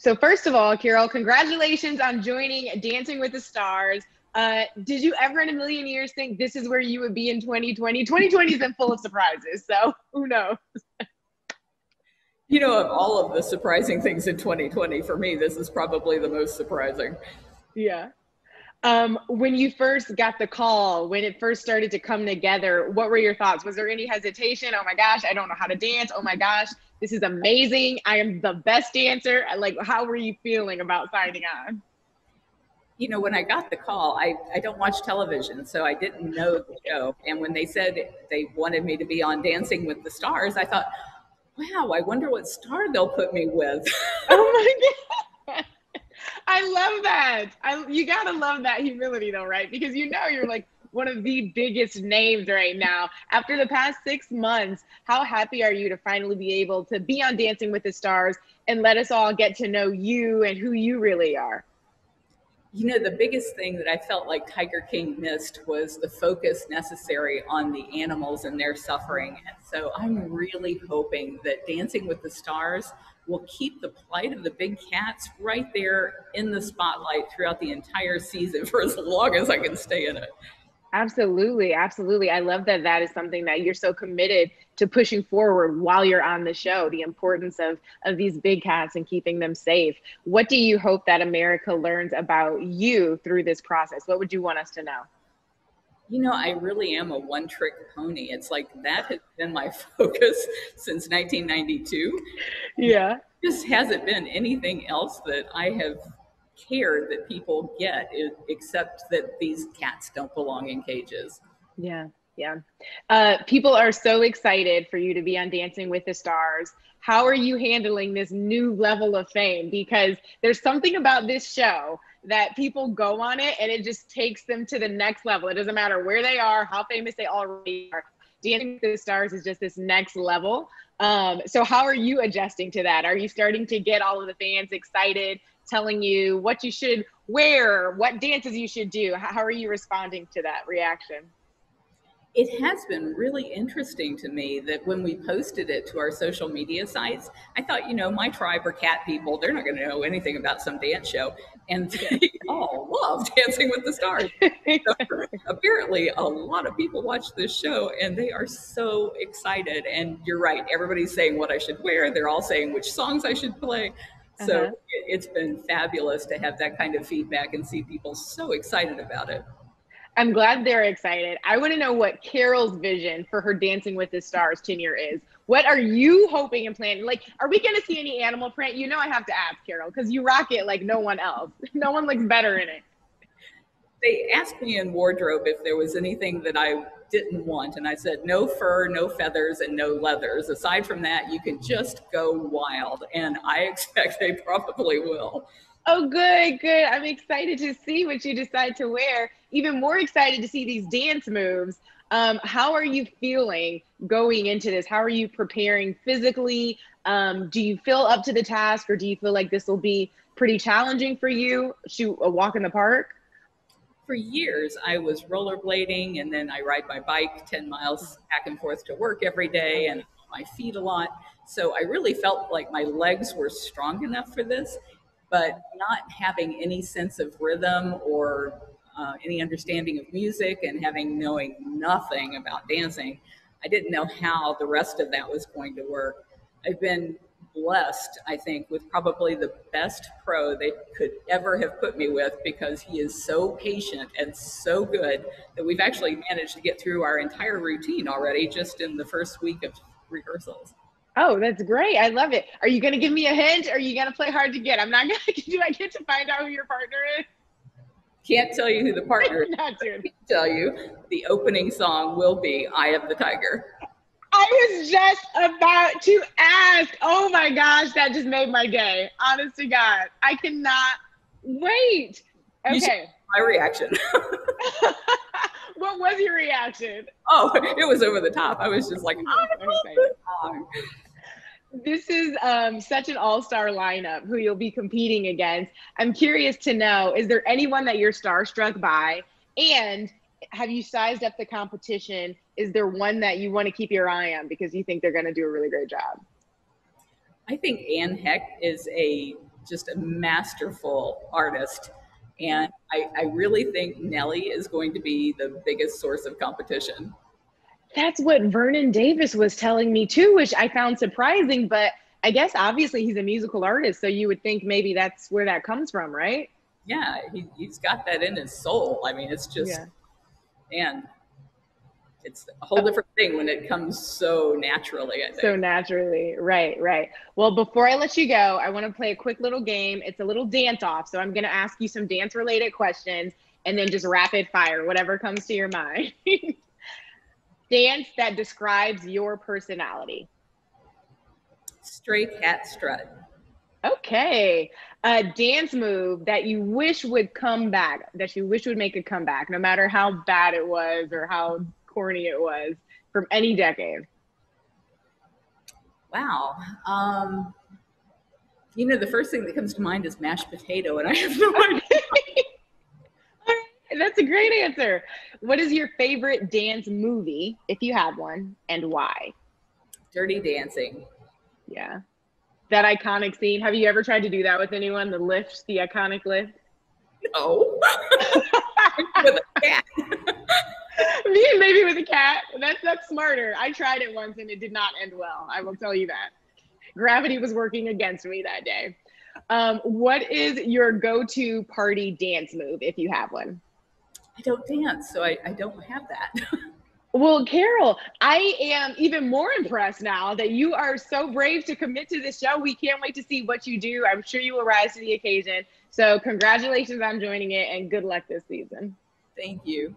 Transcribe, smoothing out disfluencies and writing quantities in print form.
So first of all, Carole, congratulations on joining Dancing with the Stars. Did you ever in a million years think this is where you would be in 2020? 2020 has been full of surprises, so who knows? You know, of all of the surprising things in 2020, for me, this is probably the most surprising. Yeah. When you first got the call, when it first started to come together, what were your thoughts? Was there any hesitation? Oh my gosh, I don't know how to dance. Oh my gosh, this is amazing. I am the best dancer. Like, how were you feeling about signing on? You know, when I got the call, I don't watch television, so I didn't know the show. And when they said they wanted me to be on Dancing with the Stars, I thought, wow, I wonder what star they'll put me with. Oh my God. I love that. You gotta love that humility though, right? Because you know you're like one of the biggest names right now. After the past 6 months, how happy are you to finally be able to be on Dancing with the Stars and let us all get to know you and who you really are? You know, the biggest thing that I felt like Tiger King missed was the focus necessary on the animals and their suffering. And so I'm really hoping that Dancing with the Stars will keep the plight of the big cats right there in the spotlight throughout the entire season for as long as I can stay in it. Absolutely, absolutely. I love that that is something that you're so committed to pushing forward while you're on the show, the importance of these big cats and keeping them safe. What do you hope that America learns about you through this process? What would you want us to know? You know, I really am a one-trick pony. It's like that has been my focus since 1992. Yeah. Just hasn't been anything else that I have cared that people get, except that these cats don't belong in cages. Yeah, yeah. People are so excited for you to be on Dancing with the Stars. How are you handling this new level of fame? Because there's something about this show that people go on it and it just takes them to the next level. It doesn't matter where they are, how famous they already are. Dancing with the Stars is just this next level. So how are you adjusting to that? Are you starting to get all of the fans excited, telling you what you should wear, what dances you should do? How are you responding to that reaction? It has been really interesting to me that when we posted it to our social media sites, I thought, you know, my tribe are cat people. They're not going to know anything about some dance show. And they all love Dancing with the Stars. So apparently, a lot of people watch this show and they are so excited. And you're right, everybody's saying what I should wear. They're all saying which songs I should play. So it's been fabulous to have that kind of feedback and see people so excited about it. I'm glad they're excited. I want to know what Carole's vision for her Dancing with the Stars tenure is. What are you hoping and planning? Like, are we going to see any animal print? You know, I have to ask, Carole, because you rock it like no one else. No one looks better in it. They asked me in wardrobe if there was anything that I didn't want. And I said, no fur, no feathers, and no leathers. Aside from that, you can just go wild. And I expect they probably will. Oh, good, good. I'm excited to see what you decide to wear. Even more excited to see these dance moves. How are you feeling going into this? How are you preparing physically? Do you feel up to the task, or do you feel like this will be pretty challenging for you? Shoot, a walk in the park? For years, I was rollerblading, and then I ride my bike 10 miles back and forth to work every day and my feet a lot. So I really felt like my legs were strong enough for this, but not having any sense of rhythm or any understanding of music and knowing nothing about dancing, I didn't know how the rest of that was going to work. I've been blessed, I think, with probably the best pro they could ever have put me with, because he is so patient and so good that we've actually managed to get through our entire routine already just in the first week of rehearsals. Oh, that's great. I love it. Are you going to give me a hint, or are you going to play hard to get? I'm not going to. Do I get to find out who your partner is? Can't tell you who the partner is. Not doing. I can tell you the opening song will be Eye of the Tiger. I was just about to ask. Oh my gosh, that just made my day. Honest to God. I cannot wait. Okay. My reaction. What was your reaction? Oh, it was over the top. I was just like, this is such an all-star lineup who you'll be competing against. I'm curious to know, is there anyone that you're starstruck by? And have you sized up the competition? Is there one that you want to keep your eye on because you think they're going to do a really great job? I think Anne Heck is a just a masterful artist. And I really think Nelly is going to be the biggest source of competition. That's what Vernon Davis was telling me too, which I found surprising, but I guess obviously he's a musical artist, so you would think maybe that's where that comes from, right? Yeah, he's got that in his soul. I mean, it's just, Yeah. and it's a whole different thing when it comes so naturally, I think. So naturally. Right, right. Well, before I let you go, I want to play a quick little game. It's a little dance off. So I'm going to ask you some dance related questions and then just rapid fire, whatever comes to your mind. Dance that describes your personality. Stray cat strut. Okay. A dance move that you wish would come back, that you wish would make a comeback, no matter how bad it was or how corny it was from any decade. Wow. You know, the first thing that comes to mind is mashed potato, and I have no idea. All right, that's a great answer. What is your favorite dance movie, if you have one, and why? Dirty Dancing. Yeah. That iconic scene. Have you ever tried to do that with anyone? The lift, the iconic lift? No. With a cat. Maybe with a cat. That's smarter. I tried it once and it did not end well. I will tell you that. Gravity was working against me that day. What is your go-to party dance move, if you have one? I don't dance, so I don't have that. Well, Carole, I am even more impressed now that you are so brave to commit to this show. We can't wait to see what you do. I'm sure you will rise to the occasion. So congratulations on joining it and good luck this season. Thank you.